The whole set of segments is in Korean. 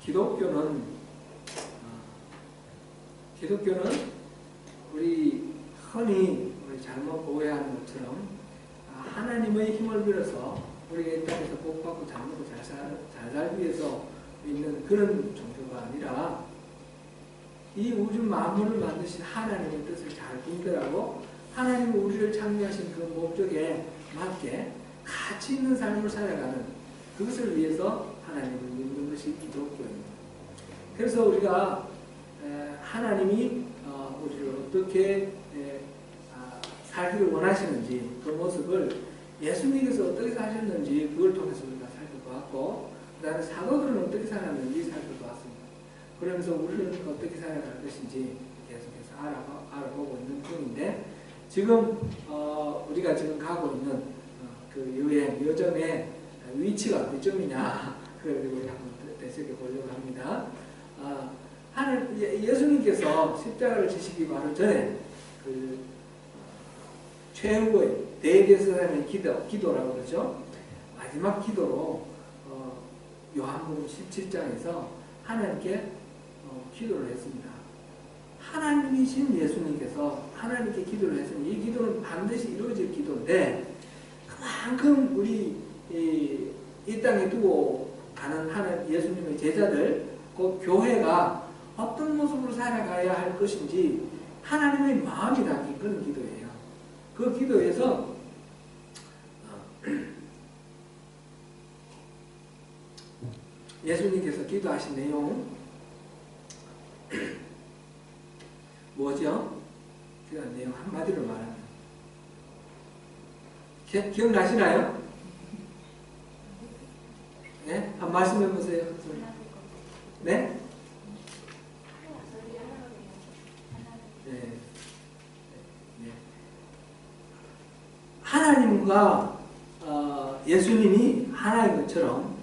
기독교는 우리 흔히 잘못 오해하는 것처럼 하나님의 힘을 빌어서 우리가 이 땅에서 복받고 잘 먹고 잘 살기 위해서 있는 그런 종교가 아니라 이 우주 만물을 만드신 하나님의 뜻을 잘 분별하고 하나님이 우리를 창조하신 그 목적에 맞게 가치 있는 삶을 살아가는 그것을 위해서 하나님을 믿는 것이 기독교입니다. 그래서 우리가 하나님이 우리를 어떻게 살기를 원하시는지 그 모습을 예수님께서 어떻게 사셨는지 그걸 통해서 우리가 살펴보았고 그 다음에 사도들은 어떻게 살았는지 살펴보았습니다. 그러면서 우리는 어떻게 살아갈 것인지 계속해서 알아보고 있는 중인데 지금 우리가 지금 가고 있는 그 여정의 위치가 어디쯤이냐 그걸 우리 한번 되새겨 보려고 합니다. 예수님께서 십자가를 지시기 바로 전에 그 최후의 대제사장의 기도라고 그러죠. 마지막 기도로 요한복음 17장에서 하나님께 기도를 했습니다. 하나님이신 예수님께서 하나님께 기도를 했으니 이 기도는 반드시 이루어질 기도인데 그만큼 우리 이 땅에 두고 가는 예수님의 제자들 그 교회가 어떤 모습으로 살아가야 할 것인지 하나님의 마음이 담긴 그런 기도예요. 그 기도에서 예수님께서 기도하신 내용 뭐죠? 그 내용 한마디로 말하면 기억나시나요? 네? 한 말씀 해보세요. 네? 네. 하나님과 예수님이 하나인 것처럼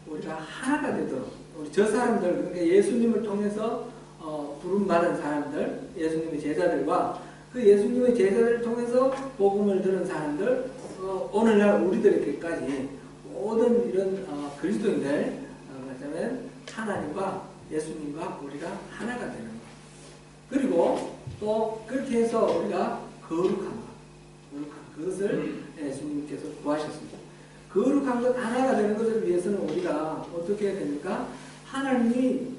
우리가 하나가 되도록 우리 저 사람들 그러니까 예수님을 통해서 부름받은 사람들 예수님의 제자들과 그 예수님의 제자들을 통해서 복음을 들은 사람들 오늘날 우리들에게까지 모든 이런 그리스도인들 말하자면 하나님과 예수님과 우리가 하나가 되는 것. 그리고 또 그렇게 해서 우리가 거룩한 것. 그것을 예수님께서 구하셨습니다. 거룩한 것 하나가 되는 것을 위해서는 우리가 어떻게 해야 됩니까? 하나님이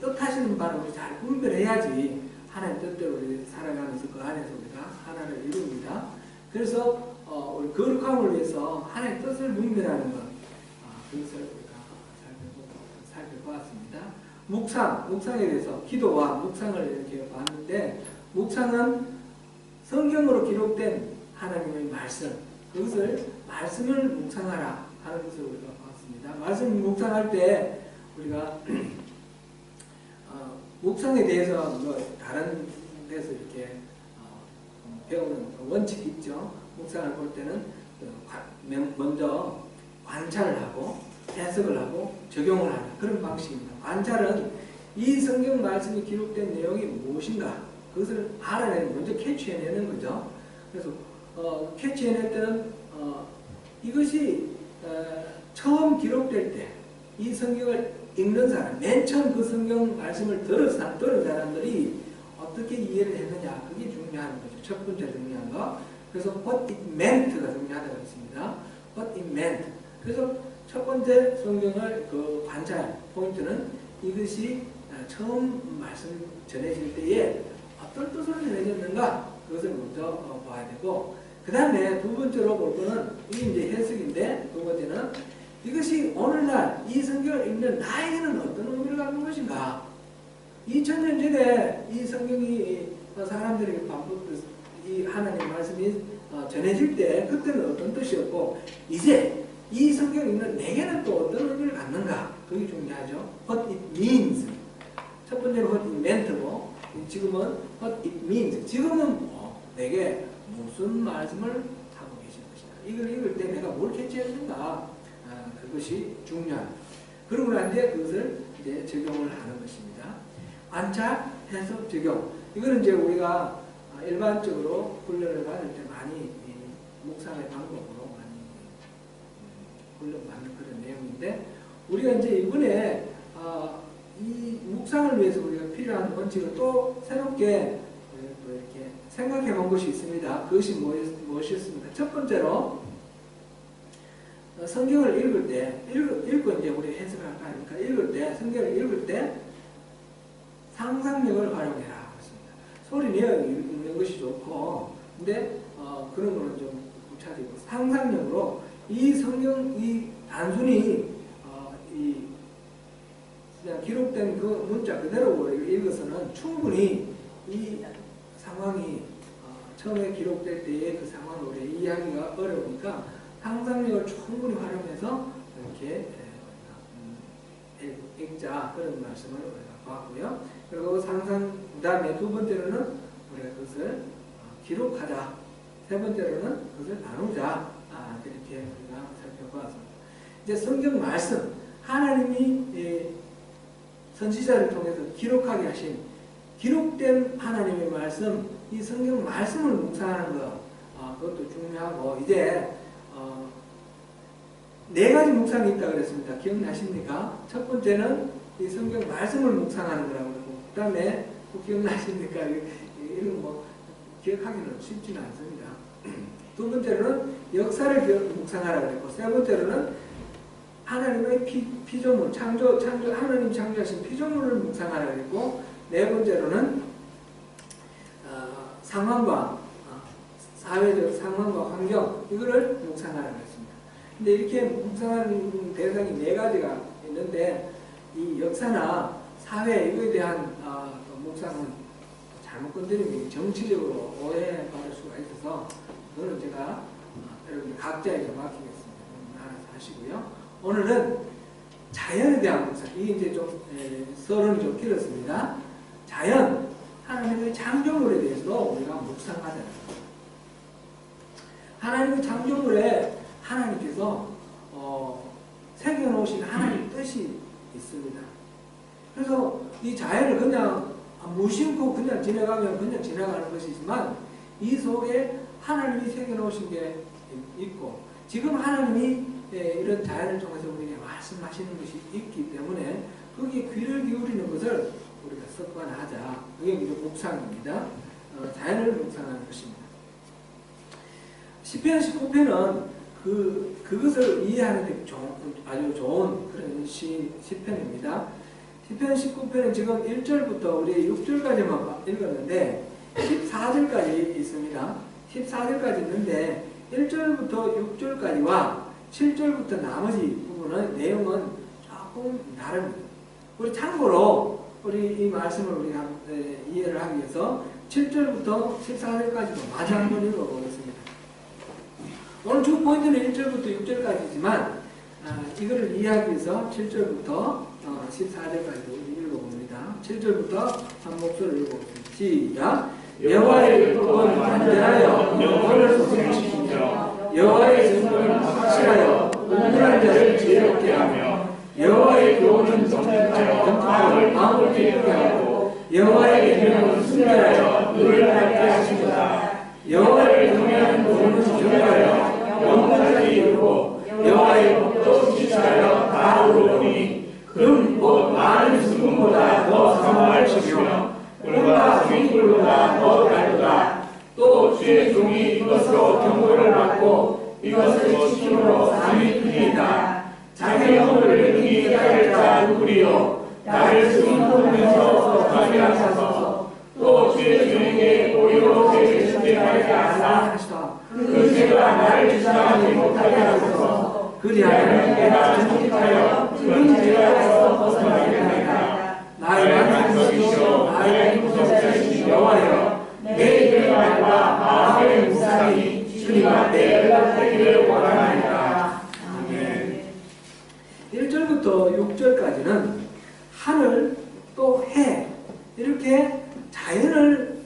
뜻하시는 바를 우리 잘 분별해야지 하나님 뜻대로 우리 살아가면서 그 안에서 우리가 하나를 이룹니다. 그래서 우리 거룩함을 위해서 하나님의 뜻을 분별하는 것 그것을 우리가 살펴보았습니다. 묵상에 대해서 기도와 묵상을 이렇게 봤는데 묵상은 성경으로 기록된 하나님의 말씀 그것을 말씀을 묵상하라 하는 것을 우리가 봤습니다. 말씀 묵상할 때 우리가 묵상에 대해서 뭐 다른 데서 이렇게 배우는 원칙이 있죠. 묵상을 볼 때는 먼저 관찰을 하고 해석을 하고 적용을 하는 그런 방식입니다. 관찰은 이 성경 말씀이 기록된 내용이 무엇인가 그것을 알아내는 먼저 캐치해내는 거죠. 그래서 캐치해낼 때는 이것이 처음 기록될 때 이 성경을 읽는 사람, 맨 처음 그 성경 말씀을 들은 사람들이 어떻게 이해를 했느냐 그게 중요한 거죠. 첫 번째 중요한 거. 그래서 what it meant가 중요하다고 했습니다. what it meant. 그래서 첫 번째 성경을 그 관찰 포인트는 이것이 처음 말씀 전해질 때에 어떤 뜻을 전해졌는가 그것을 먼저 봐야 되고 그 다음에 두 번째로 볼 거는 이게 이제 해석인데 두 번째는 이것이 오늘날 이 성경을 읽는 나에게는 어떤 의미를 갖는 것인가 2000년 전에 이 성경이 사람들에게 반복 이 하나님 말씀이 전해질 때 그때는 어떤 뜻이었고 이제 이 성경을 읽는 내게는 또 어떤 의미를 갖는가 그게 중요하죠. What it means 첫 번째로 what it meant고 지금은 what it means 지금은 내게 무슨 말씀을 하고 계신 것인가 이걸 읽을 때 내가 뭘 캐치했는가 그것이 중요한 그러고 난 뒤에 그것을 이제 적용을 하는 것입니다. 관찰, 해석, 적용 이거는 이제 우리가 일반적으로 훈련을 받을 때 많이 묵상의 방법으로 많이 훈련받는 그런 내용인데 우리가 이제 이번에 묵상을 위해서 우리가 필요한 원칙을 또 새롭게 또 이렇게 생각해 본 것이 있습니다. 그것이 무엇이었습니까? 첫 번째로 성경을 읽을 때, 읽고 이제 우리 해석을 할까 하니까 읽을 때, 성경을 읽을 때 상상력을 활용해라. 그렇습니다. 소리 내어 읽는 것이 좋고, 근데 그런 거는 좀 부차지고 상상력으로 이 성경, 이 단순히 그냥 기록된 그 문자 그대로 읽어서는 충분히 이 상황이 처음에 기록될 때의 그 상황을 우리 이해하기가 어려우니까 상상력을 충분히 활용해서 이렇게 읽자 그런 말씀을 우리가 보았고요. 그리고 그 다음에 두 번째로는 우리가 그것을 기록하자. 세 번째로는 그것을 나누자. 이렇게 우리가 살펴보았습니다. 이제 성경 말씀, 하나님이 선지자를 통해서 기록하게 하신 기록된 하나님의 말씀, 이 성경 말씀을 묵상하는 것, 그것도 중요하고, 이제 네 가지 묵상이 있다고 그랬습니다. 기억나십니까? 첫 번째는 이 성경 말씀을 묵상하는 거라고 그러고, 그 다음에 기억나십니까? 이런 기억하기는 쉽지는 않습니다. 두 번째로는 역사를 묵상하라고 그랬고, 세 번째로는 하나님의 피조물, 하나님 창조하신 피조물을 묵상하라고 그랬고, 네 번째로는 상황과 사회적 상황과 환경, 이거를 묵상하라고 했습니다. 근데 이렇게 묵상하는 대상이 네 가지가 있는데, 이 역사나 사회, 이거에 대한 묵상은 잘못 건드리면 정치적으로 오해받을 수가 있어서, 그거는 제가 여러분들 각자에게 맡기겠습니다. 알아서 하시고요. 오늘은 자연에 대한 묵상, 이게 이제 좀 서론이 좀 길었습니다. 자연, 하나님의 창조물에 대해서도 우리가 묵상하잖아요. 하나님의 창조물에 하나님께서 새겨놓으신 하나님의 뜻이 있습니다. 그래서 이 자연을 그냥 무심코 그냥 지나가면 그냥 지나가는 것이지만, 이 속에 하나님이 새겨놓으신 게 있고, 지금 하나님이 이런 자연을 통해서 우리에게 말씀하시는 것이 있기 때문에 거기에 귀를 기울이는 것을 우리가 습관하자. 그게 이제 묵상입니다. 자연을 묵상하는 것입니다. 시편 19편은 그것을 이해하는 데 아주 좋은 그런 시편입니다. 시편 19편은 지금 1절부터 우리 6절까지만 읽었는데 14절까지 있습니다. 14절까지 있는데 1절부터 6절까지와 7절부터 나머지 부분의 내용은 조금 다릅니다. 우리 참고로 우리 이 말씀을 우리가 이해를 하기 위해서 7절부터 14절까지도 마저 한번 읽어보겠습니다. 오늘 주 포인트는 1절부터 6절까지지만 이거를 이해하기 위해서 7절부터 14절까지 읽어봅니다. 7절부터 한 목소리를 읽어보겠습니다. 시작! 여호와의 율법은 간절하여 영혼을 소생시키며 여호와의 증거는 확실하여 우물한 자를 지혜롭게 하며 여호와의 교훈은 정직하여 마음을 기쁘게 하고 여호와의 계명은 순결하여 눈을 밝게 하십니다. 여호와를 경외하는 도는 정결하여 영혼까지 이루고 여호와의 법도 지시하여 다 이루오니 금 곧 많은 수금보다 더 사모할지며 꿀과 종이꿀보다 더 달도다. 또 주의 종이 이것으로 경고를 받고 이것을 지킴으로 삶이 크리이다. 자기 영혼을 능히 따를 자 누구리요. 나를 승인하면서 가게 하소서. 또 주의 종에게 오히려 죄를 짓게 하게 하사 그 죄가 나를 주장하지 못하게 하소서. 그리하면 내가 정직하여 그런 죄에서 벗어나게 하리라. 나의 만족이시오 나의 구속자이신 여호와여, 내 일말과 마음의 묵상이 주님 앞에 연락되기를 원하나이다. 아멘. 1절부터 6절까지는 하늘 또 해, 이렇게 자연을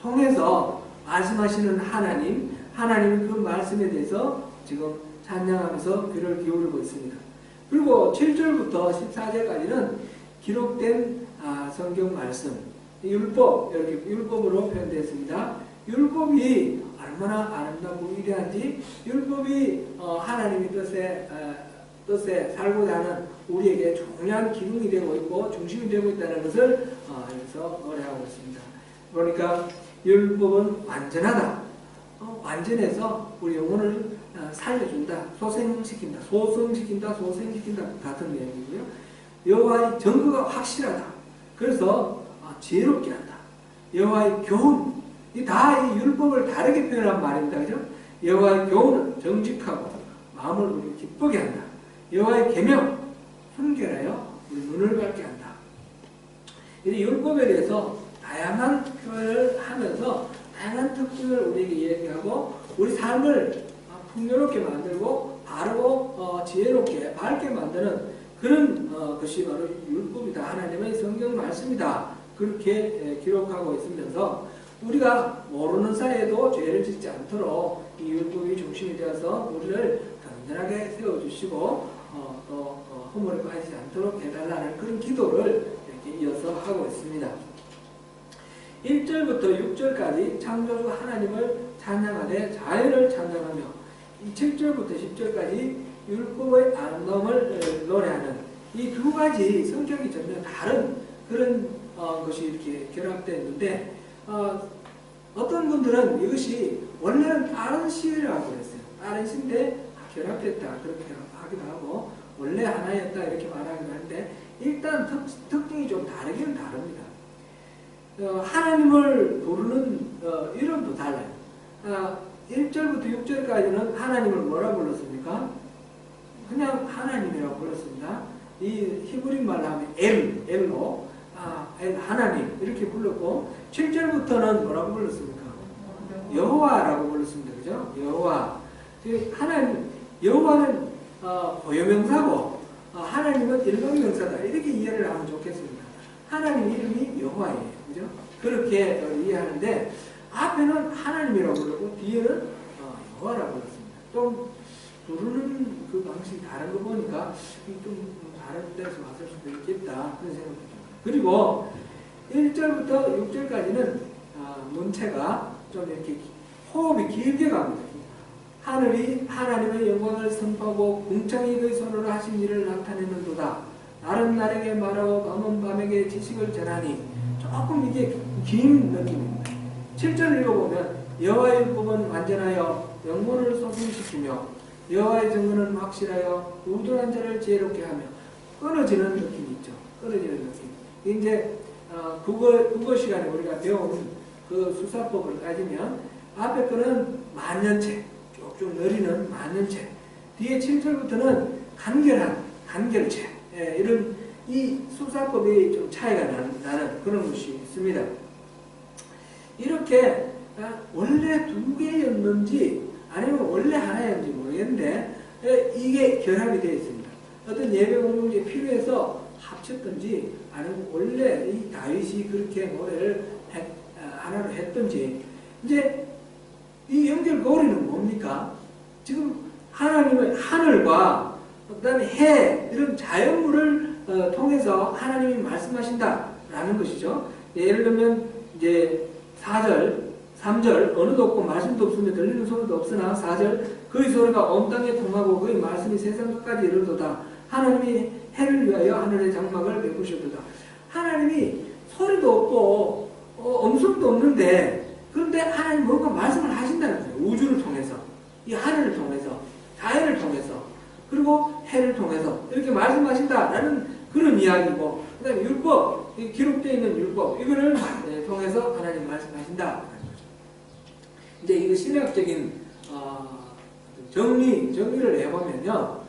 통해서 말씀하시는 하나님의 그 말씀에 대해서 지금 찬양하면서 귀를 기울이고 있습니다. 그리고 7절부터 14절까지는 기록된 성경 말씀, 율법, 이렇게 율법으로 표현되었습니다. 율법이 얼마나 아름답고 위대한지, 율법이 하나님의 뜻에 뜻에 살고자 하는 우리에게 중요한 기둥이 되고 있고 중심이 되고 있다는 것을 여기서 의뢰하고 있습니다. 그러니까 율법은 완전하다. 완전해서 우리 영혼을 살려준다. 소생시킨다. 소생시킨다. 같은 내용이고요. 여호와의 증거가 확실하다. 그래서 지혜롭게 한다. 여호와의 교훈. 다 이 율법을 다르게 표현한 말입니다. 그죠? 여호와의 교훈은 정직하고 마음을 우리 기쁘게 한다. 여호와의 계명, 순결하여 우리 눈을 밝게 한다. 이 율법에 대해서 다양한 표현을 하면서 다양한 특징을 우리에게 얘기하고 우리 삶을 풍요롭게 만들고 바르고 지혜롭게 밝게 만드는 그런 것이 바로 율법이다. 하나님의 성경 말씀이다. 그렇게 기록하고 있으면서 우리가 모르는 사이에도 죄를 짓지 않도록 이 율법이 중심이 되어서 우리를 든든하게 세워주시고 또 허물에 빠지지 않도록 해달라는 그런 기도를 이렇게 이어서 하고 있습니다. 1절부터 6절까지 창조주 하나님을 찬양하되 자연을 찬양하며 7절부터 10절까지 율법의 아름다움을 노래하는 이 두 가지 성격이 전혀 다른 그런 것이 이렇게 결합되어 있는데 어떤 분들은 이것이 원래는 다른 시라고 그랬어요. 다른 시인데 결합됐다 그렇게 하기도 하고 원래 하나였다 이렇게 말하기도 하는데 일단 특징이 좀 다르긴 다릅니다. 하나님을 부르는 이름도 달라요. 1절부터 6절까지는 하나님을 뭐라 불렀습니까? 그냥 하나님이라고 불렀습니다. 이 히브리 말로 하면 엘로 엘 하나님 이렇게 불렀고 7절부터는 뭐라고 불렀습니까? 여호와라고 불렀습니다. 그죠? 여호와. 하나님, 여호와는 고유명사고 하나님은 일반명사다. 이렇게 이해를 하면 좋겠습니다. 하나님 이름이 여호와예요. 그죠? 그렇게 이해하는데 앞에는 하나님이라고 부르고 뒤에는 여호와라고 불렀습니다. 좀 부르는 그 방식이 다른 거 보니까 좀 다른 데서 왔을 수도 있겠다 그런 생각이 듭니다. 그리고 1절부터 6절까지는 문체가 좀 이렇게 호흡이 길게 갑니다. 하늘이 하나님의 영광을 선포하고 궁창이 그의 손으로 하신 일을 나타내는도다. 날은 날에게 말하고 밤은 밤에게 지식을 전하니 조금 이게 긴 느낌입니다. 7절 읽어보면 여호와의 율법은 완전하여 영혼을 소생시키며 여호와의 증거는 확실하여 우둔한 자를 지혜롭게 하며 끊어지는 느낌이 있죠. 끊어지는 느낌. 이제 국어 시간에 우리가 배운 그 수사법을 따지면 앞에 거는 만년체, 쭉쭉 내리는 만년체, 뒤에 7절부터는 간결한 간결체, 이런 이 수사법이 좀 차이가 나는 그런 것이 있습니다. 이렇게 원래 두 개였는지 아니면 원래 하나였는지 모르겠는데 이게 결합이 되어 있습니다. 어떤 예배 공동체에 필요해서 합쳤든지 아니면 원래 이 다윗이 그렇게 노래를 하나로 했든지 이제 이 연결고리는 뭡니까? 지금 하나님의 하늘과 그다음에 해 이런 자연물을 통해서 하나님이 말씀하신다라는 것이죠. 예를 들면 이제 4절, 3절 어느도 없고 말씀도 없으며 들리는 소리도 없으나 4절 그의 소리가 온 땅에 통하고 그의 말씀이 세상 끝까지 이르도다. 하나님이 해를 위하여 하늘의 장막을 베푸셨도다. 하나님이 소리도 없고 음성도 없는데 그런데 하나님 뭔가 말씀을 하신다는 거예요. 우주를 통해서 이 하늘을 통해서 자연을 통해서 그리고 해를 통해서 이렇게 말씀하신다라는 그런 이야기고 그 다음에 율법, 기록되어 있는 율법 이거를 통해서 하나님 말씀하신다라는 거죠. 이제 이거 신학적인 정리를 해보면요.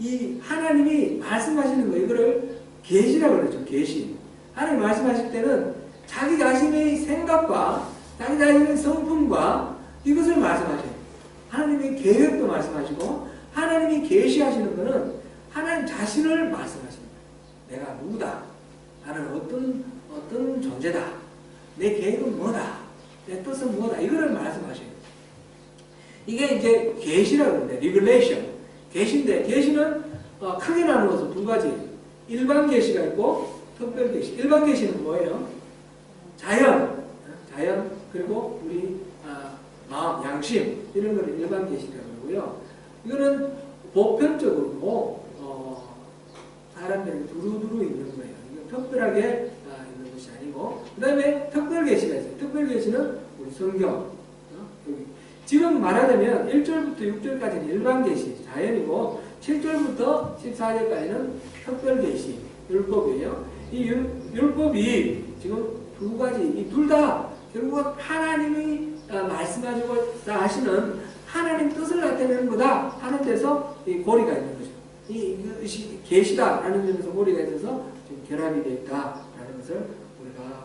이 하나님이 말씀하시는 거 이거를 계시라고 그러죠. 계시. 하나님 말씀하실 때는 자기 자신의 생각과 자기 자신의 성품과 이것을 말씀하셔요. 하나님의 계획도 말씀하시고 하나님이 계시하시는 것은 하나님 자신을 말씀하십니다. 내가 누구다. 나는 어떤 존재다. 내 계획은 뭐다. 내 뜻은 뭐다. 이거를 말씀하셔요. 이게 이제 계시라고 하는데 리벨레이션. 계시인데 계시는 크게 나누어서 두 가지. 일반 계시가 있고 특별 계시. 일반 계시는 뭐예요? 자연 그리고 우리 마음, 양심 이런 걸 일반 계시라고 하고요. 이거는 보편적으로 사람들이 두루두루 있는 거예요. 이건 특별하게 있는 것이 아니고, 그 다음에 특별계시가 있어요. 특별계시는 우리 성경. 여기. 지금 말하자면 1절부터 6절까지는 일반계시, 자연이고 7절부터 14절까지는 특별계시, 율법이에요. 이 율법이 지금 두 가지, 이 둘 다 결국은 하나님이 말씀하시고 하시는 하나님 뜻을 나타내는 거다 하는 데서 이 고리가 있는 거죠. 이것이 계시다라는 점에서 고리가 있어서 지금 결합이 되어 있다라는 것을 우리가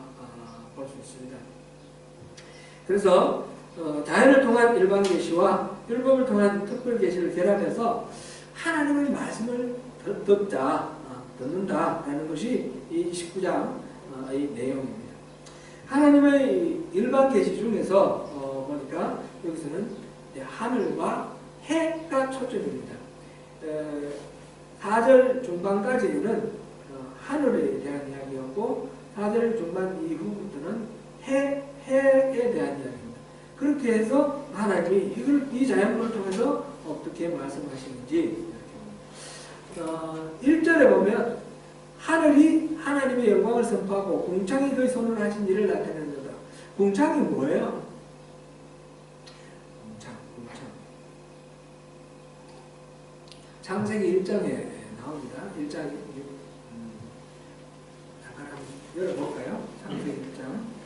볼 수 있습니다. 그래서 자연을 통한 일반 계시와 율법을 통한 특별 계시를 결합해서 하나님의 말씀을 듣는다라는 것이 이 19장의 내용입니다. 하나님의 일반 계시 중에서 보니까 여기서는 하늘과 해가 초점입니다. 4절 중반까지는 하늘에 대한 이야기였고 4절 중반 이후부터는 해에 대한 이야기입니다. 그렇게 해서 하나님이 이 자연물을 통해서 어떻게 말씀하시는지 1절에 보면 하늘이 하나님의 영광을 선포하고 궁창이 그의 손으로 하신 일을 나타내는 거다. 궁창이 뭐예요? 궁창. 창세기 1장에 나옵니다. 1장 잠깐 한번 열어볼까요? 창세기 1장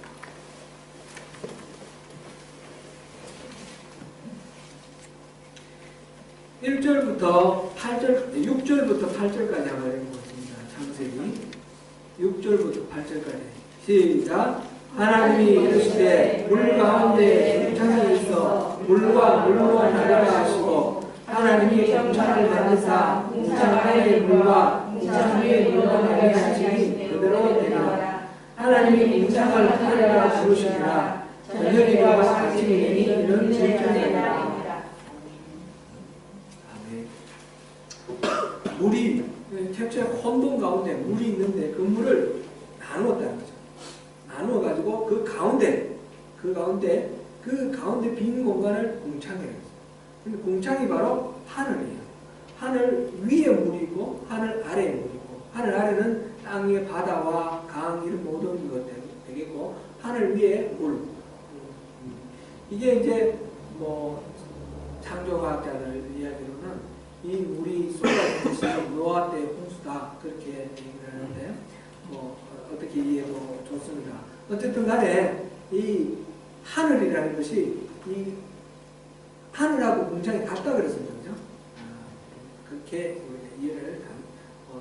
1절부터 8절, 6절부터 8절까지 한번 읽어보겠습니다. 창세기 6절부터 8절까지 시작. 하나님이 이르시되 물 가운데 궁창이 있어 물과 물로 나누라 하시고 하나님이 궁창을 만드사 궁창 하에 물과 궁창 위에 물과 나누게 하시니 그대로 되리라. 하나님이 궁창을 하늘이라 부르시니라. 저녁이와 아침이니 이는 질전이라. 물이 태초에 혼돈 가운데 물이 있는데 그 물을 나누었다는 거죠. 나누어가지고 그 가운데 빈 공간을 궁창이라고 했어요. 근데 궁창이 바로 하늘이에요. 하늘 위에 물이 있고 하늘 아래에 물이 있고 하늘 아래는 땅 위에 바다와 강 이런 모든 것 되겠고 하늘 위에 물. 이게 이제 뭐 창조과학자들 이야기로는 이 물이 쏟아지듯이 노아 때 홍수다 그렇게 얘기를 하는데 뭐 어떻게 이해해도 좋습니다. 어쨌든 간에 이 하늘이라는 것이 이 하늘하고 궁창이 같다 그랬습니다. 그죠? 그렇게 이해를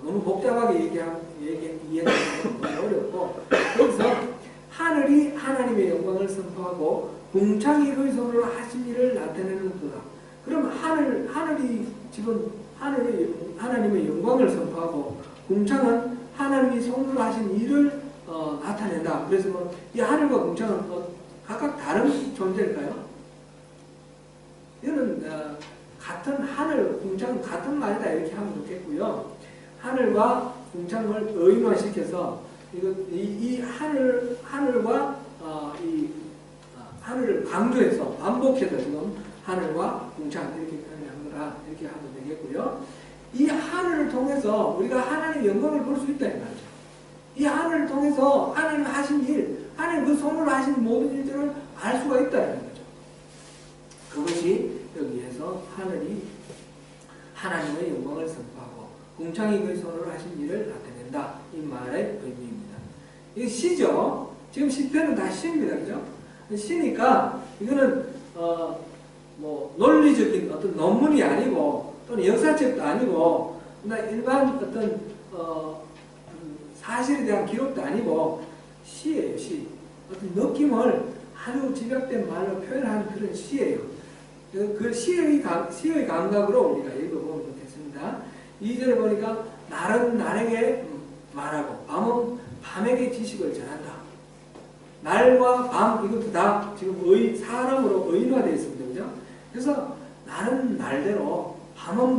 너무 복잡하게 이해하기는 어렵고 그래서 하늘이 하나님의 영광을 선포하고 궁창이 그의 손으로 하신 일을 나타내는 거다. 그럼 하늘이 지금 하나님의 영광을 선포하고 궁창은 하나님이 손으로 하신 일을 나타낸다. 그래서 뭐 이 하늘과 궁창은 각각 다른 존재일까요? 이거는 같은 하늘, 궁창은 같은 말이다 이렇게 하면 좋겠고요. 하늘과 궁창을 의인화시켜서 이 하늘과 하늘을 강조해서 반복해서 지금 하늘과 궁창 이렇게 표현한 거라 이렇게 하면 되겠고요. 이 하늘을 통해서 우리가 하나님의 영광을 볼 수 있다 이 말이죠. 이 하늘을 통해서 하나님 하신 일, 하나님 그 손으로 하신 모든 일들을 알 수가 있다는 거죠. 그것이 여기에서 하늘이 하나님의 영광을 선포하고 궁창이 그 손으로 하신 일을 나타낸다 이 말의 의미입니다. 이게 시죠. 지금 시편은 다 시입니다, 그죠? 시니까 이거는 뭐 논리적인 어떤 논문이 아니고 또는 역사책도 아니고 일반 어떤 사실에 대한 기록도 아니고 시예요. 시. 어떤 느낌을 아주 집약된 말로 표현하는 그런 시예요. 그 시의 감각으로 우리가 읽어보면 좋겠습니다. 2절에 보니까 날은 날에게 말하고 밤은 밤에게 지식을 전한다. 날과 밤 이것도 다 지금 사람으로 의인화되어 있습니다. 그죠? 그래서 날은 날대로 밤은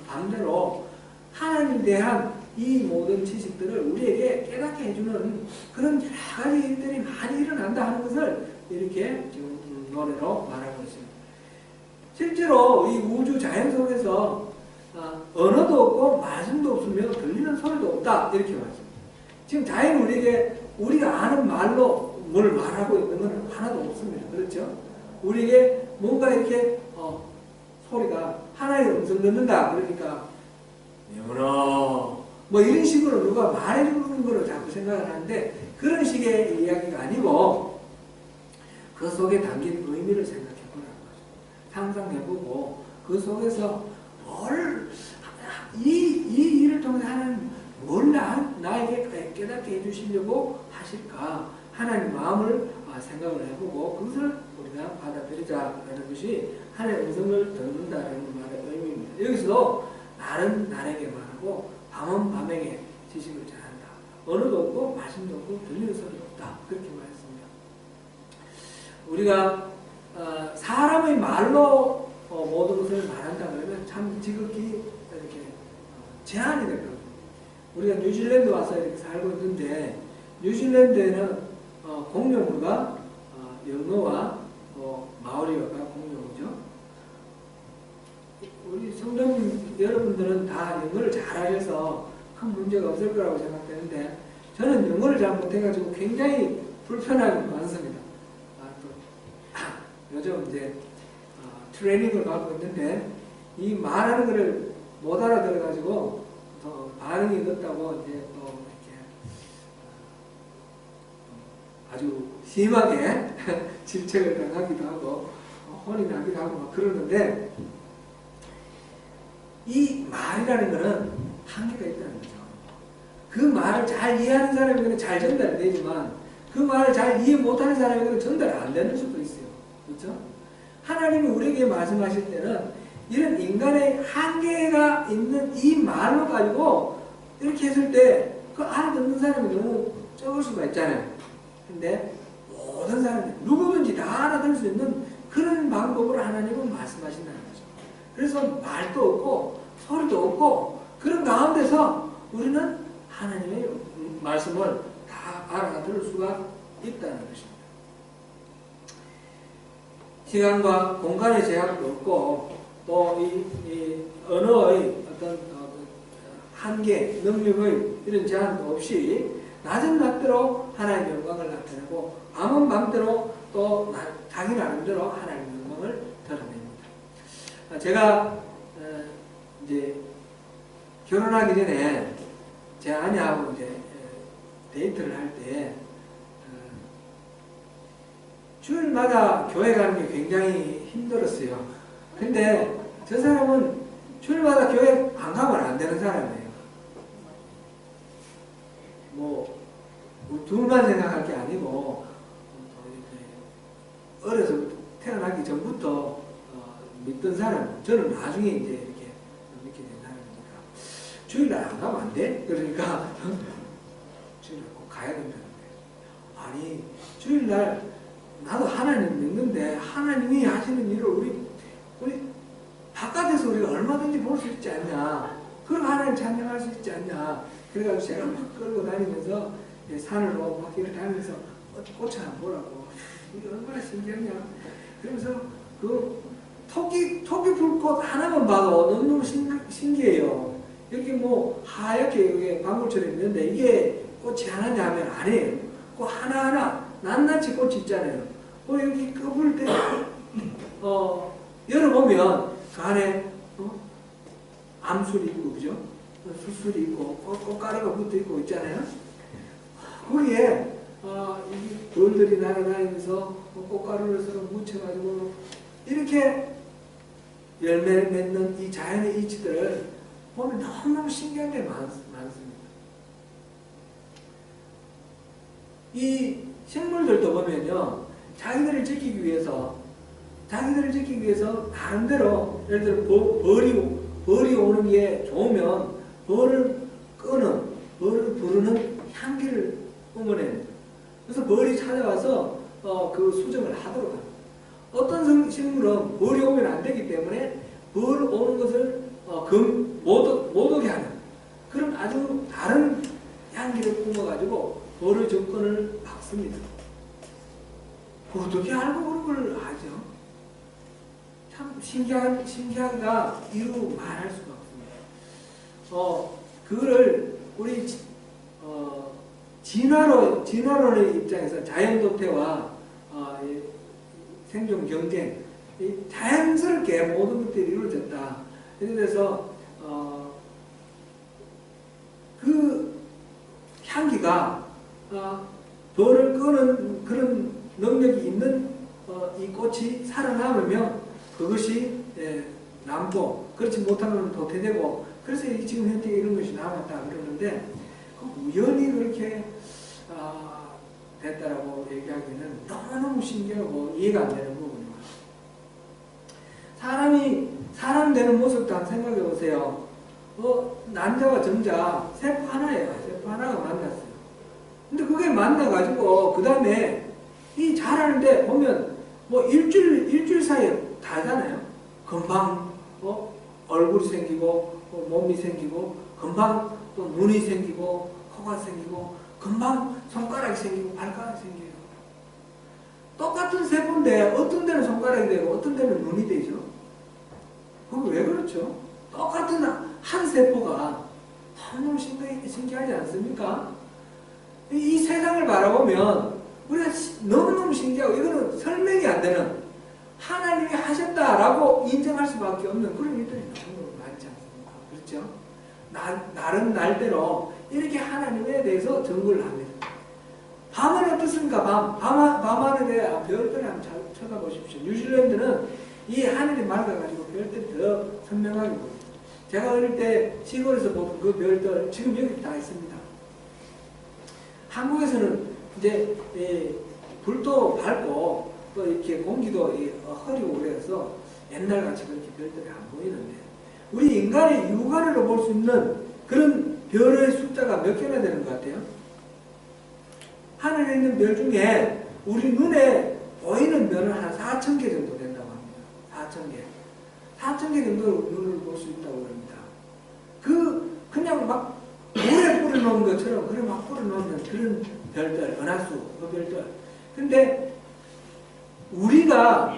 밤대로 하나님에 대한 이 모든 지식들을 우리에게 깨닫게 해주는 그런 여러 가지 일들이 많이 일어난다 하는 것을 이렇게 지금 노래로 말하고 있습니다. 실제로 이 우주 자연 속에서 언어도 없고 말씀도 없으며 들리는 소리도 없다 이렇게 말씀합니다. 지금 자연히 우리에게 우리가 아는 말로 뭘 말하고 있는 건 하나도 없습니다. 그렇죠? 우리에게 뭔가 이렇게 소리가 하나의 음성 듣는다 그러니까 영어로 뭐 이런 식으로 누가 말해주는 거로 자꾸 생각을 하는데 그런 식의 이야기가 아니고 그 속에 담긴 의미를 생각해 보라는 거죠. 상상해보고 그 속에서 이 일을 통해서 하나님 뭘 나에게 깨닫게 해주시려고 하실까 하나님 마음을 생각을 해보고 그것을 우리가 받아들이자라는 것이 하나님의 음성을 듣는다는 말의 의미입니다. 여기서도 날은 날에게 말하고 밤은 밤에게 지식을 전한다. 언어도 없고 말씀도 없고 들리는 소리도 없다. 그렇게 말했습니다. 우리가 사람의 말로 모든 것을 말한다 그러면 참 지극히 이렇게 제한이 될 겁니다. 우리가 뉴질랜드 와서 이렇게 살고 있는데 뉴질랜드에는 공용어가 영어와 마오리어가 공용어죠. 우리 성도님 여러분들은 다 영어를 잘하셔서 큰 문제가 없을 거라고 생각되는데 저는 영어를 잘 못해가지고 굉장히 불편함이 많습니다. 요즘 이제 트레이닝을 받고 있는데 이 말하는 거를 못 알아들어가지고 반응이 늦다고 이제 또 이렇게 아주 심하게 질책을 당하기도 하고 혼이 나기도 하고 막 그러는데 이 말이라는 것은 한계가 있다는 거죠. 그 말을 잘 이해하는 사람에게는 잘 전달되지만 그 말을 잘 이해 못하는 사람에게는 전달 안 되는 수도 있어요. 그렇죠? 하나님이 우리에게 말씀하실 때는 이런 인간의 한계가 있는 이 말로 가지고 이렇게 했을 때 그 알아듣는 사람이 너무 적을 수가 있잖아요. 근데 모든 사람이 누구든지 다 알아들을 수 있는 그런 방법으로 하나님은 말씀하신다는 거죠. 그래서 말도 없고 소리도 없고 그런 가운데서 우리는 하나님의 말씀을 다 알아들을 수가 있다는 것입니다. 시간과 공간의 제약도 없고 또 이 언어의 어떤 한계, 능력의 이런 제한도 없이 낮은 낮대로 하나님의 영광을 나타내고 밤은 밤대로 또 자기 나름대로 하나님의 영광을 드러냅니다. 제가 이제 결혼하기 전에 제 아내하고 이제 데이트를 할 때 주일마다 교회 가는 게 굉장히 힘들었어요. 근데 저 사람은 주일마다 교회 안 가면 안 되는 사람이에요. 뭐 둘만 생각할 게 아니고 어려서 태어나기 전부터 믿던 사람, 저는 나중에 이제 이렇게 믿게 된 사람이니까 주일날 안 가면 안 돼? 그러니까 주일날 꼭 가야 된다는 거예요. 아니 주일날 나도 하나님 믿는데 하나님이 하시는 일을 우리 바깥에서 우리가 얼마든지 볼 수 있지 않냐. 그럼 하나님 찬양할 수 있지 않냐. 그래가지고 제가 막 끌고 다니면서 산으로 막 이렇게 다니면서 꽃을 한번 보라고. 이게 얼마나 신기하냐. 그러면서 그 토끼 풀꽃 하나만 봐도 너무너무 신기해요. 이렇게 뭐 하얗게 여기 방울처럼 있는데 이게 꽃이 하나냐 하면 아니에요. 꽃 하나하나 낱낱이 꽃이 있잖아요. 여기 끄을 때 열어보면 그 안에 암술이 있고 그죠? 수술이 있고 꽃가루가 붙어있고 있잖아요. 거기에 이 벌들이 날아다니면서 꽃가루를 서로 묻혀가지고 이렇게 열매 맺는 이 자연의 이치들을 보면 너무너무 신기한 게 많습니다. 이 식물들도 보면요, 자기들을 지키기 위해서 나름대로 예를 들어 벌이 오는 게 좋으면 벌을 부르는 향기를 뿜어냅니다. 그래서 벌이 찾아와서 그 수정을 하도록 합니다. 어떤 식물은 벌이 오면 안 되기 때문에 벌 오는 것을 못 오게 하는 그런 아주 다른 향기를 뿜어가지고 벌의 접근을 막습니다. 어떻게 알고 그런 걸 하죠? 참 신기하기가 이루 말할 수가 없습니다. 그거를 우리 진화론의 입장에서 자연도태와 생존 경쟁, 자연스럽게 모든 것들이 이루어졌다. 그래서 그 향기가 벌을 끄는 그런 능력이 있는 이 꽃이 살아남으면 그것이 남고, 그렇지 못하면 도태되고, 그래서 지금 현재 이런 것이 남았다 그러는데, 우연히 그렇게 됐다라고 얘기하기는 너무너무 신기하고 이해가 안 되는 부분입니다. 사람 되는 모습도 한번 생각해 보세요. 난자와 정자 세포 하나예요. 세포 하나가 만났어요. 근데 그게 만나가지고 그 다음에 이 자라는데 보면 뭐 일주일 사이에 다잖아요. 금방 얼굴이 생기고 몸이 생기고, 금방 또 눈이 생기고 코가 생기고, 금방 손가락이 생기고 발가락이 생겨요. 똑같은 세포인데 어떤 데는 손가락이 되고 어떤 데는 눈이 되죠. 그게 왜 그렇죠? 똑같은 한 세포가 너무 신기하지 않습니까? 이 세상을 바라보면 우리가 너무너무 신기하고, 이거는 설명이 안 되는, 하나님이 하셨다라고 인정할 수밖에 없는 그런 일들이 너무 많지 않습니까? 그렇죠? 나름 날대로 이렇게 하나님에 대해서 증거를 합니다. 밤은 어떻습니까? 밤하늘에 별들을 한번 잘 쳐다보십시오. 뉴질랜드는 이 하늘이 맑아가지고 별들이 더 선명하게 보입니다. 제가 어릴 때 시골에서 보던 그 별들 지금 여기 다 있습니다. 한국에서는 이제 불도 밝고 또 이렇게 공기도 흐리고 그래서 옛날같이 그렇게 별들이 안 보이는데, 우리 인간의 육안으로 볼 수 있는 그런 별의 숫자가 몇 개나 되는 것 같아요? 하늘에 있는 별 중에 우리 눈에 보이는 별은 한 4,000개 정도 된다고 합니다. 4,000개. 4,000개 정도 눈을 볼 수 있다고 합니다. 그냥 막 물에 뿌려놓은 것처럼 그래 막 뿌려놓는 그런 별들, 은하수, 그 별들. 근데 우리가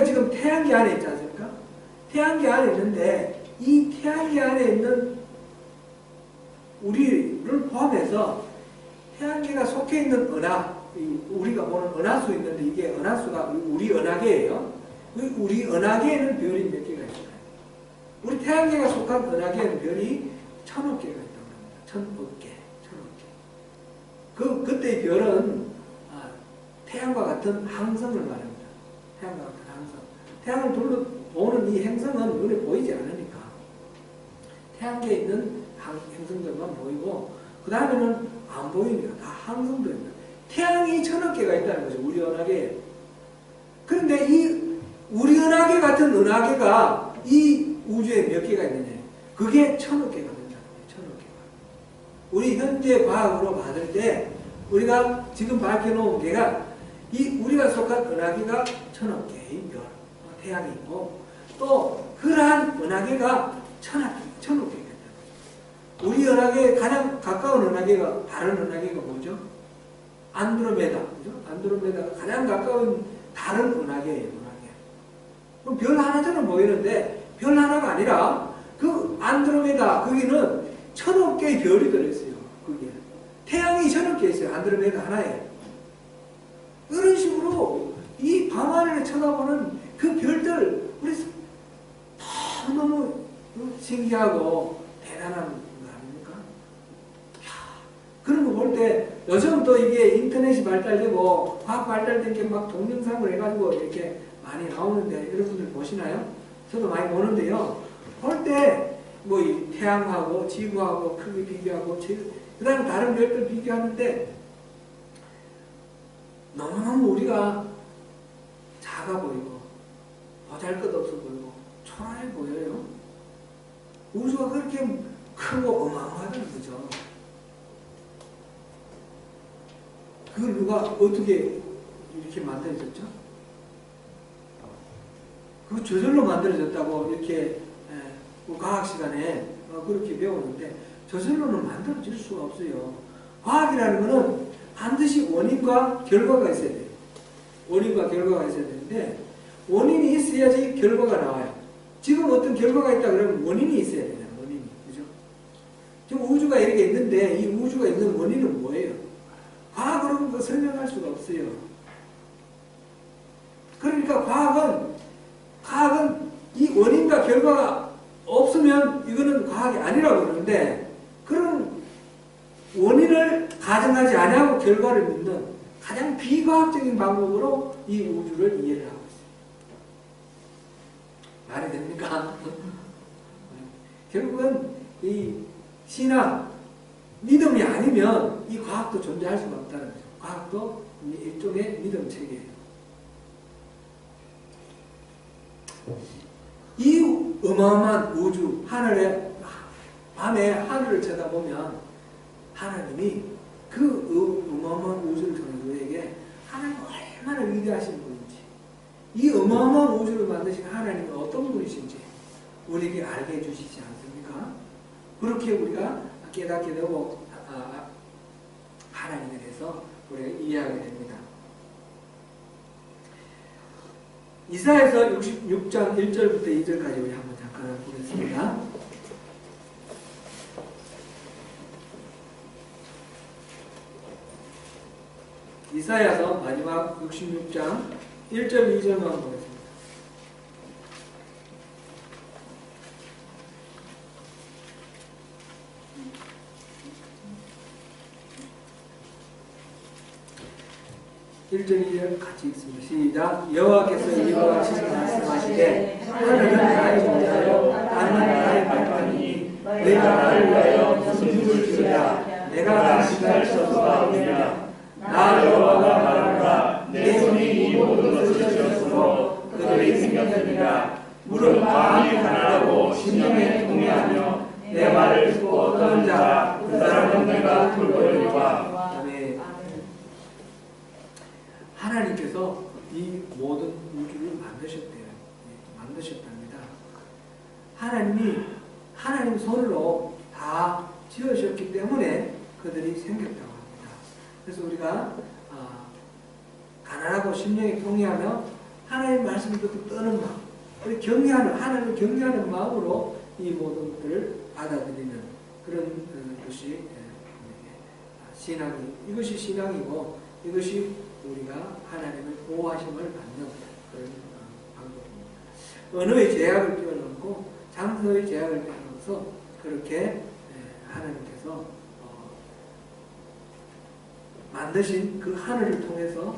지금 태양계 안에 있지 않습니까? 태양계 안에 있는데, 이 태양계 안에 있는 우리를 포함해서 태양계가 속해 있는 은하, 우리가 보는 은하수 있는데, 이게 은하수가 우리 은하계예요. 우리 은하계에는 별이 몇 개가 있어요? 우리 태양계가 속한 은하계에는 별이 1,000억 개가 있다고 합니다. 1,000억 개. 그때의 별은 태양과 같은 항성을 말합니다. 태양과 같은 항성. 태양을 둘러보는 이 행성은 눈에 보이지 않으니까 태양계에 있는 행성들만 보이고, 그 다음에는 안 보이니까 다 항성들입니다. 태양이 1,000억 개가 있다는 거죠. 우리 은하계에. 그런데 이 우리 은하계 같은 은하계가 이 우주에 몇 개가 있느냐? 그게 1,000억 개가 된다는 거예요. 1,000억 개가. 우리 현재 과학으로 받을 때 우리가 지금 밝혀놓은 개가 우리가 속한 은하계가 1,000억 개의 별, 태양이 있고, 또 그러한 은하계가 1,000억 개가 된다. 우리 은하계에 가장 가까운 은하계가, 다른 은하계가 뭐죠? 안드로메다. 그죠? 안드로메다가 가장 가까운 다른 은하계예요. 그럼 별 하나처럼 보이는데, 별 하나가 아니라 그 안드로메다, 거기는 1,000억 개의 별이 들어있어요. 그게. 태양이 1,000억 개 있어요. 안드로메다 하나에. 이런 식으로 이 밤하늘에 쳐다보는 그 별들, 우리 너무너무 신기하고 대단한 거 아닙니까? 그런 거 볼 때, 요즘 또 이게 인터넷이 발달되고 과학 발달된 게 막 동영상을 해가지고 이렇게 많이 나오는데, 여러분들 보시나요? 저도 많이 보는데요. 볼 때 뭐 이 태양하고 지구하고 크게 비교하고, 그 다음에 다른 별들 비교하는데 너무너무 우리가 작아 보이고 보잘것없어 보이고 초라해 보여요. 우주가 그렇게 크고 어마어마하다는 거죠. 그걸 누가 어떻게 이렇게 만들어졌죠? 그 저절로 만들어졌다고 이렇게 과학 시간에 그렇게 배우는데, 저절로는 만들어질 수가 없어요. 과학이라는 것은 반드시 원인과 결과가 있어야 돼요. 원인과 결과가 있어야 되는데, 원인이 있어야지 결과가 나와요. 지금 어떤 결과가 있다 그러면 원인이 있어야 되잖아요. 원인이. 그죠? 지금 우주가 이렇게 있는데 이 우주가 있는 원인은 뭐예요? 과학으로는 그거 설명할 수가 없어요. 그러니까 과학은 이 원인과 결과가 없으면 이거는 과학이 아니라고 그러는데 그런 원인을 가정하지 아니하고 결과를 믿는 가장 비과학적인 방법으로 이 우주를 이해를 하고 있어요. 말이 됩니까? 결국은 이 신앙, 믿음이 아니면 이 과학도 존재할 수가 없다는 거죠. 과학도 일종의 믿음 체계예요. 이 어마어마한 우주, 하늘에, 밤에 하늘을 쳐다보면 하나님이 그 어마어마한 우주를 통해서 우리에게 하나님 얼마나 위대하신 분인지, 이 어마어마한 우주를 만드신 하나님이 어떤 분이신지 우리에게 알게 해주시지 않습니까? 그렇게 우리가 깨닫게 되고 하나님에 대해서 우리가 이해하게 됩니다. 이사야서 66장 1절부터 2절까지 우리 한번 잠깐 보겠습니다. 이사야서 마지막 66장 1절 2절만 보겠습니다. (1절 2절) 같이 읽습니다. 시작. 여호와께서 이와 같이 말씀하시되 하늘은 나의 보좌요 땅은 나의 발판이니 내가 나를 위하여 무슨 굴을 지으랴. 내가 당신을 쳐서가 오느냐. 나 여호와가 말하노라. 내 손이 이 모든 것을 지었으므로 그들이 생겼느니라. 물은 마음이 가난하고 심령에 통해하며 내 말을 듣고 떠는 자 그 사람은 내가 돌보리라. 하나님께서 이 모든 우주를 만드셨대요. 만드셨답니다. 하나님 손으로 다 지으셨기 때문에 그들이 생겼다고 합니다. 그래서 우리가 가난하고 심령이 통해하며 하나님 말씀을 듣고 떠는 마음, 우리 하나님을 경외하는 마음으로 이 모든 것들을 받아들이는 그런 것이 이것이 신앙이고 이것이 우리가 하나님의 보호하심을 받는 그런 방법입니다. 언어의 제약을 뛰어넘고 장소의 제약을 뛰어넘어서 그렇게 하나님께서 만드신 그 하늘을 통해서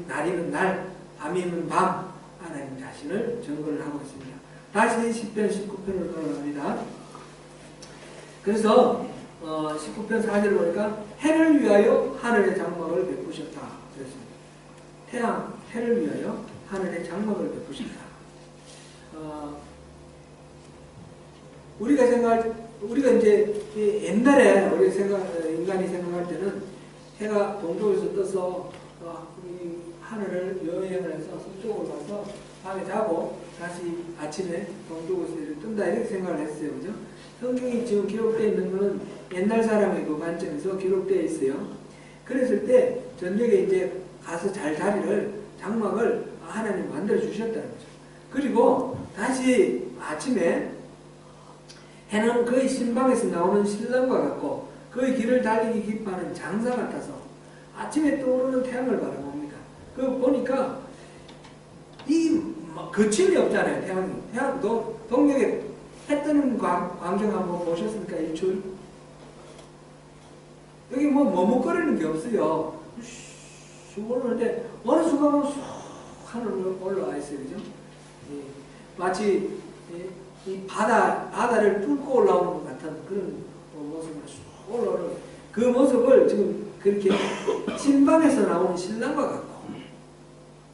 날이면 날, 밤이면 밤 하나님 자신을 증거를 하고 있습니다. 다시 10편 19편으로 돌아갑니다. 그래서 19편 4절을 보니까 해를 위하여 하늘의 장막을 베푸셨다. 그렇습니다. 해를 위하여 하늘의 장막을 베푸셨다. 우리가 이제 옛날에 인간이 생각할 때는 해가 동쪽에서 떠서 이 하늘을 여행을 해서 서쪽으로 가서 밤에 자고 다시 아침에 동쪽에서 뜬다 이렇게 생각을 했어요. 그죠? 성경이 지금 기록되어 있는 것은 옛날 사람의 그 관점에서 기록되어 있어요. 그랬을 때 저녁에 이제 가서 잘 장막을 하나님 만들어 주셨다는 거죠. 그리고 다시 아침에 해는 그의 신방에서 나오는 신랑과 같고 그의 길을 달리기 기뻐하는 장사 같아서 아침에 떠오르는 태양을 바라봅니다. 그거 보니까 이 거침이 없잖아요. 태양도 동력에 해 뜨는 광경 한번 보셨습니까? 일출. 여기 머뭇거리는 게 없어요. 슉 올라오는데 어느 순간 쑥 하늘로 올라와 있어요. 그죠? 마치 이 바다를 뚫고 올라오는 것 같은 그런 모습으로 쑥 올라오는 그 모습을 지금 그렇게 신방에서 나오는 신랑과 같고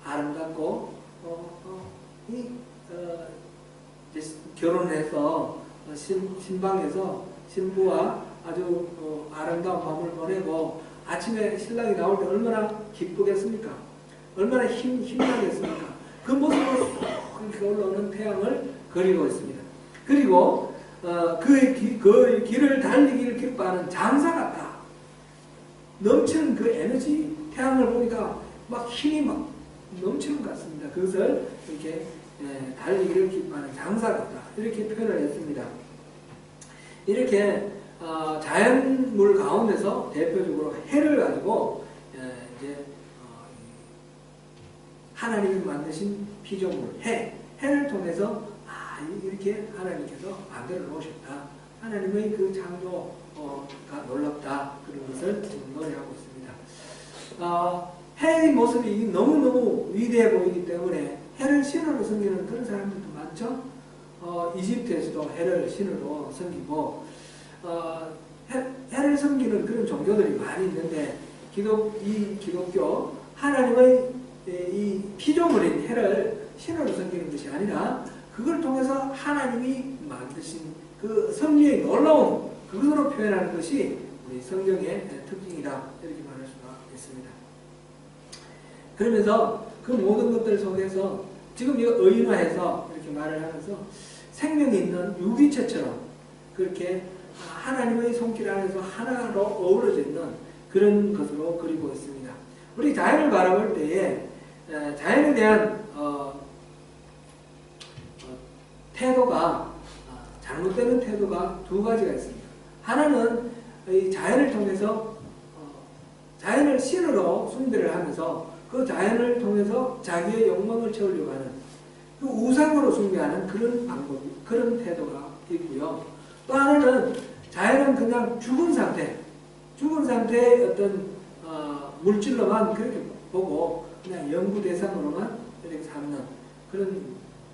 아름답고 결혼해서 신방에서 신부와 아주 아름다운 밤을 보내고 아침에 신랑이 나올 때 얼마나 기쁘겠습니까? 얼마나 힘나겠습니까? 그 모습으로 이렇게 올라오는 태양을 그리고 있습니다. 그리고 그 길을 달리기를 기뻐하는 장사 같다. 넘치는 그 에너지, 태양을 보니까 막 힘이 막 넘치는 것 같습니다. 그것을 이렇게 달리기를 기뻐하는 장사 같다. 이렇게 표현을 했습니다. 이렇게 자연물 가운데서 대표적으로 해를 가지고 이제 하나님이 만드신 피조물 해를 통해서 이렇게 하나님께서 만들어 놓으셨다. 하나님의 그 창조가 놀랍다. 그런 것을 지금 노래하고 있습니다. 해의 모습이 너무너무 위대해 보이기 때문에 해를 신으로 섬기는 그런 사람들도 많죠. 이집트에서도 해를 신으로 섬기고 해를 섬기는 그런 종교들이 많이 있는데 이 기독교 하나님의 이 피조물인 해를 신으로 섬기는 것이 아니라 그걸 통해서 하나님이 만드신 그 섭리의 놀라운 그것으로 표현하는 것이 우리 성경의 특징이다 이렇게 말할 수가 있습니다. 그러면서 그 모든 것들 속에서 지금 이거 의인화해서 이렇게 말을 하면서 생명이 있는 유기체처럼 그렇게 하나님의 손길 안에서 하나로 어우러져 있는 그런 것으로 그리고 있습니다. 우리 자연을 바라볼 때에 자연에 대한 태도가 잘못되는 태도가 두 가지가 있습니다. 하나는 이 자연을 통해서 자연을 신으로 숭배를 하면서 그 자연을 통해서 자기의 욕망을 채우려고 하는 그 우상으로 숭배하는 그런 방법이 그런 태도가 있고요. 또 하나는 자연은 그냥 죽은 상태의 어떤 물질로만 그렇게 보고 그냥 연구 대상으로만 이렇게 삼는 그런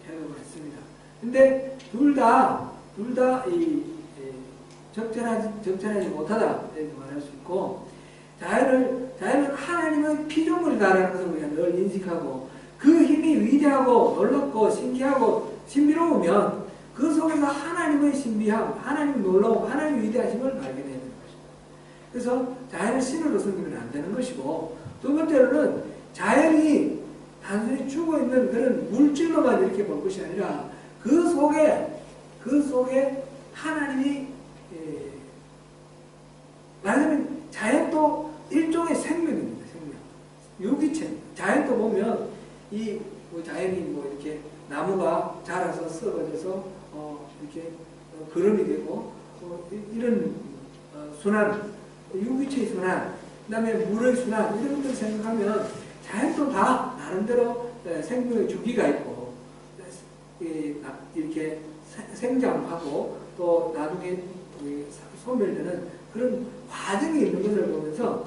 태도가 있습니다. 근데 둘 다 적절하지 못하다 이렇게 말할 수 있고 자연은 하나님의 피조물이다라는 것을 우리가 늘 인식하고 그 힘이 위대하고 놀랍고 신기하고 신비로우면 그 속에서 하나님의 신비함, 하나님의 놀라움, 하나님의 위대하심을 발견해야 되는 것입니다. 그래서 자연을 신으로 섬기면 안 되는 것이고 두 번째로는 자연이 단순히 죽어있는 그런 물질로만 이렇게 볼 것이 아니라 그 속에 하나님이 말하자면 자연도 일종의 생명입니다. 생명. 유기체. 자연도 보면 이 자연이 이렇게 나무가 자라서 썩어져서 이렇게 거름이 되고 이런 순환, 유기체의 순환, 그 다음에 물의 순환 이런 것들 생각하면 자연도 다 나름대로 생명의 주기가 있고 이렇게 생장하고 또 나중에 소멸되는 그런 과정이 있는 것을 보면서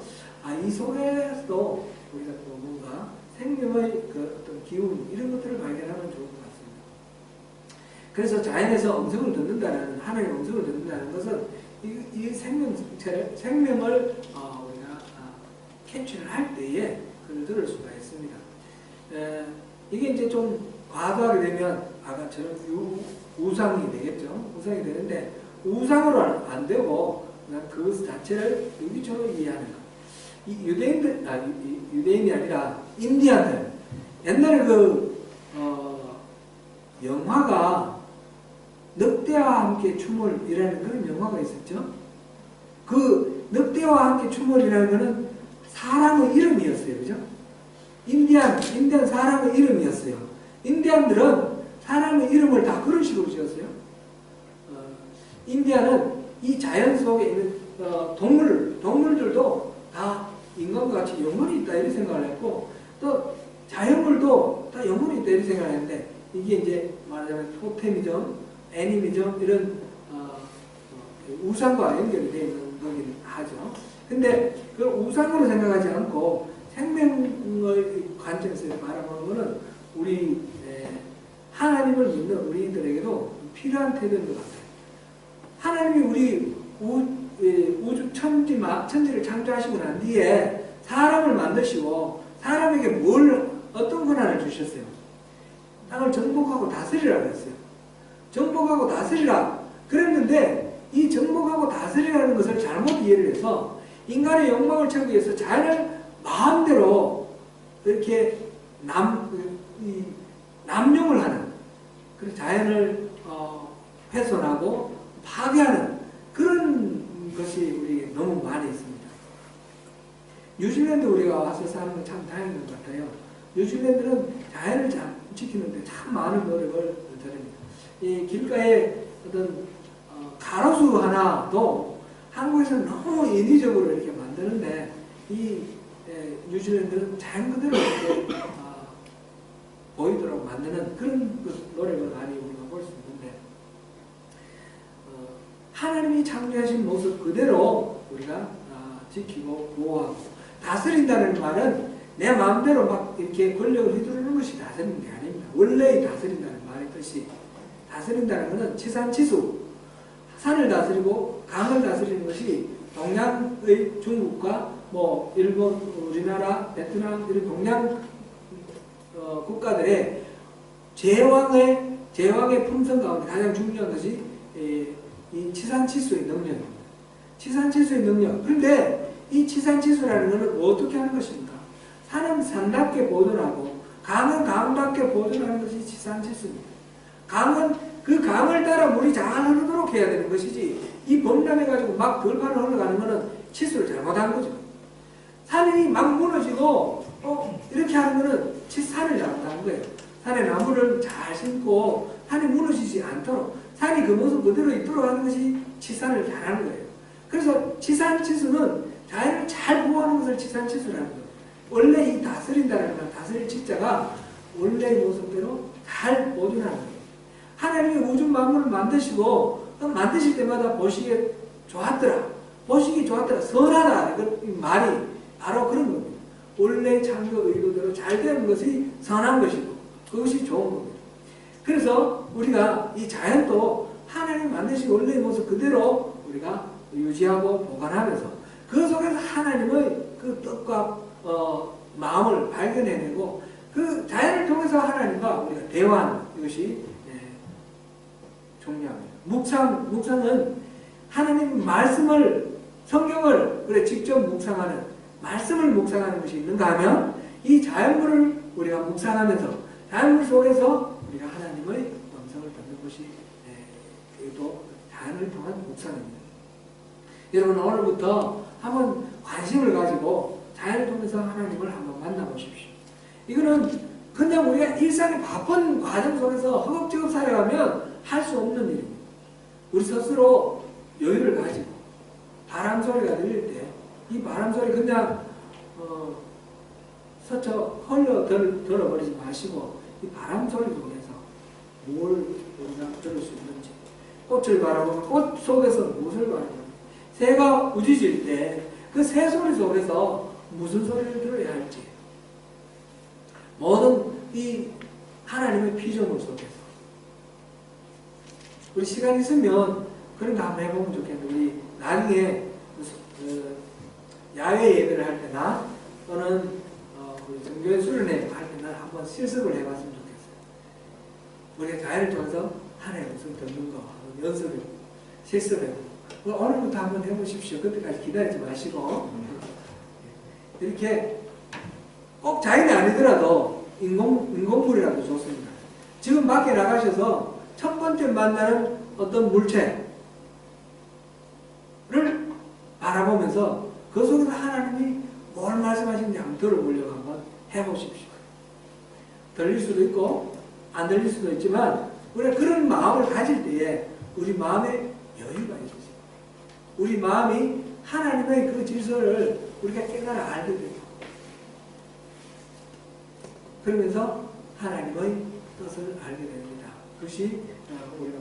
이 속에서도 우리가 또 뭔가 생명의 그 어떤 기운 이런 것들을 발견하면 좋을 것 같습니다. 그래서 자연에서 음성을 듣는다는 하나님의 음성을 듣는다는 것은 이 생명을 우리가 캐치를 할 때에 그걸 들을 수가 있습니다. 이게 이제 좀 과도하게 되면 아까처럼 우상이 되겠죠. 우상이 되는데 우상으로 안 되고 그냥 그것 자체를 유기적으로 이해하는 것. 이 유대인이 아니라 인디안들. 옛날에 영화가 늑대와 함께 춤을이라는 그런 영화가 있었죠. 그 늑대와 함께 춤을이라는 것은 사람의 이름이었어요. 그죠? 인디안 사람의 이름이었어요. 인디안들은 사람의 이름을 다 그런 식으로 지었어요. 인디안은 이 자연 속에 있는 동물들도 다 인간과 같이 영혼이 있다 이렇게 생각을 했고 또 자연물도 다 영혼이 있다 이렇게 생각을 했는데 이게 이제 말하자면 토테미즘, 애니미즘 이런 우상과 연결이 되어 있는 거긴 하죠. 근데 그 우상으로 생각하지 않고 생명의 관점에서 바라보는 것은 우리 하나님을 믿는 우리들에게도 필요한 태도인 것 같아요. 하나님이 우리 우주 천지를 창조하시고 난 뒤에 사람을 만드시고 사람에게 어떤 권한을 주셨어요? 땅을 정복하고 다스리라 그랬어요. 정복하고 다스리라 그랬는데 이 정복하고 다스리라는 것을 잘못 이해를 해서 인간의 욕망을 채우기 위해서 자연을 마음대로 이렇게 남용을 하는 그래서 자연을 훼손하고 파괴하는 그런 것이 우리 너무 많이 있습니다. 뉴질랜드 우리가 와서 사는 건 참 다행인 것 같아요. 뉴질랜드는 자연을 잘 지키는데 참 많은 노력을 드립니다. 이 길가에 어떤 가로수 하나도 한국에서는 너무 인위적으로 이렇게 만드는데 이 뉴질랜드는 자연 그대로 이렇게 보이도록 만드는 그런 노력을 많이 우리가 볼 수 있는데 하나님이 창조하신 모습 그대로 우리가 지키고 보호하고 다스린다는 말은 내 마음대로 막 이렇게 권력을 휘두르는 것이 다스리는 게 아닙니다. 원래 다스린다는 말의 뜻이 다스린다는 것은 치산치수 산을 다스리고 강을 다스리는 것이 동양의 중국과 뭐 일본, 우리나라, 베트남 이런 동양 국가들의 제왕의 품성 가운데 가장 중요한 것이 이 치산치수의 능력입니다. 치산치수의 능력. 그런데 이 치산치수라는 것은 어떻게 하는 것입니까? 산은 산답게 보존하고 강은 강답게 보존하는 것이 치산치수입니다. 강은 그 강을 따라 물이 잘 흐르도록 해야 되는 것이지 이 범람해가지고 막 들판을 흘러가는 것은 치수를 잘못한 거죠. 산이 막 무너지고 이렇게 하는 것은 산을 잘못한 거예요. 산에 나무를 잘 심고 산이 무너지지 않도록 산이 그 모습 그대로 있도록 하는 것이 치산을 잘하는 거예요. 그래서 치산치수는 자연을 잘 보호하는 것을 치산치수라는 거예요. 원래 이 다스린다는 말, 다스릴 치자가 원래의 모습대로 잘 보존하는 거예요. 하나님이 우주 만물을 만드시고 만드실 때마다 보시기에 좋았더라. 보시기 좋았더라. 선하다. 이 말이 바로 그런 겁니다. 원래 창조 의도대로 잘 되는 것이 선한 것이고 그것이 좋은 겁니다. 그래서 우리가 이 자연도 하나님 만드신 원래의 모습 그대로 우리가 유지하고 보관하면서 그 속에서 하나님의 그 뜻과 마음을 발견해내고 그 자연을 통해서 하나님과 우리가 대화하는 이것이 중요합니다. 묵상은 하나님 말씀을 성경을 그래 직접 묵상하는 말씀을 묵상하는 것이 있는가 하면 이 자연물을 우리가 묵상하면서 자연물 속에서 우리가 하나님의 음성을 듣는 것이 또 자연을 통한 묵상입니다. 여러분 오늘부터 한번 관심을 가지고 자연을 통해서 하나님을 한번 만나보십시오. 이거는 그냥 우리가 일상의 바쁜 과정 속에서 허겁지겁 살아가면 할 수 없는 일입니다. 우리 스스로 여유를 가지고 바람 소리가 들릴 때 이 바람 소리 그냥 스쳐 흘러 들어버리지 마시고 이 바람 소리 속에서 뭘 우리가 들을 수 있는지 꽃을 바라보면 꽃 속에서 무엇을 바라보는지 새가 우짖을 때 그 새 소리 속에서 무슨 소리를 들어야 할지 모든 이 하나님의 피조물 속에서 우리 시간 있으면 그런 거 한번 해보면 좋겠는데 우리 나중에 야외 예배를 할 때나 또는 우리 정교회 수련회 할 때나 한번 실습을 해봤으면 좋겠어요. 우리가 자연을 통해서 하나님의 음성 듣는 거 연습해보고 실습해보고 오늘부터 한번 해보십시오. 그때까지 기다리지 마시고 이렇게 꼭 자연이 아니더라도 인공물이라도 좋습니다. 지금 밖에 나가셔서 첫 번째 만나는 어떤 물체를 바라보면서 그 속에서 하나님이 뭘 말씀하시는지 한번 들어보려고 한번 해보십시오. 들릴 수도 있고 안 들릴 수도 있지만 우리가 그런 마음을 가질 때에 우리 마음에 여유가 있어요. 우리 마음이 하나님의 그 질서를 우리가 깨달아 알게 돼요. 그러면서 하나님의 뜻을 알게 됩니다. 그것이 우리가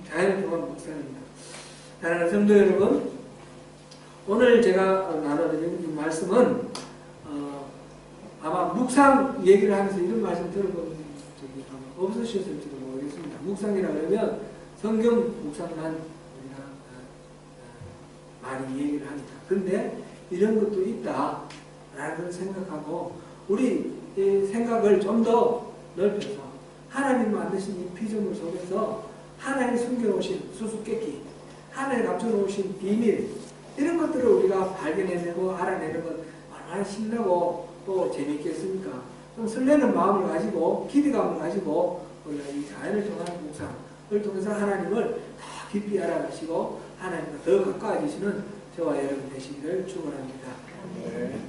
자연을 통한 묵상입니다. 사랑하는 성도 여러분, 오늘 제가 나눠드린 말씀은 아마 묵상 얘기를 하면서 이런 말씀 들어본 적이 없으셨을지도 모르겠습니다. 묵상이라 그러면 성경 묵상만 우리가 많이 얘기를 합니다. 그런데 이런 것도 있다라는 걸 생각하고 우리 생각을 좀 더 넓혀서 하나님 만드신 이 피조물 속에서 하나님이 숨겨놓으신 수수께끼, 하나님이 감춰놓으신 비밀 이런 것들을 우리가 발견해내고 알아내는 건 얼마나 신나고 또 재미있겠습니까? 좀 설레는 마음을 가지고 기대감을 가지고 우리가 이 자연을 통한 묵상을 통해서 하나님을 더 깊이 알아가시고 하나님과 더 가까워지시는 저와 여러분 되시기를 축원합니다. 네.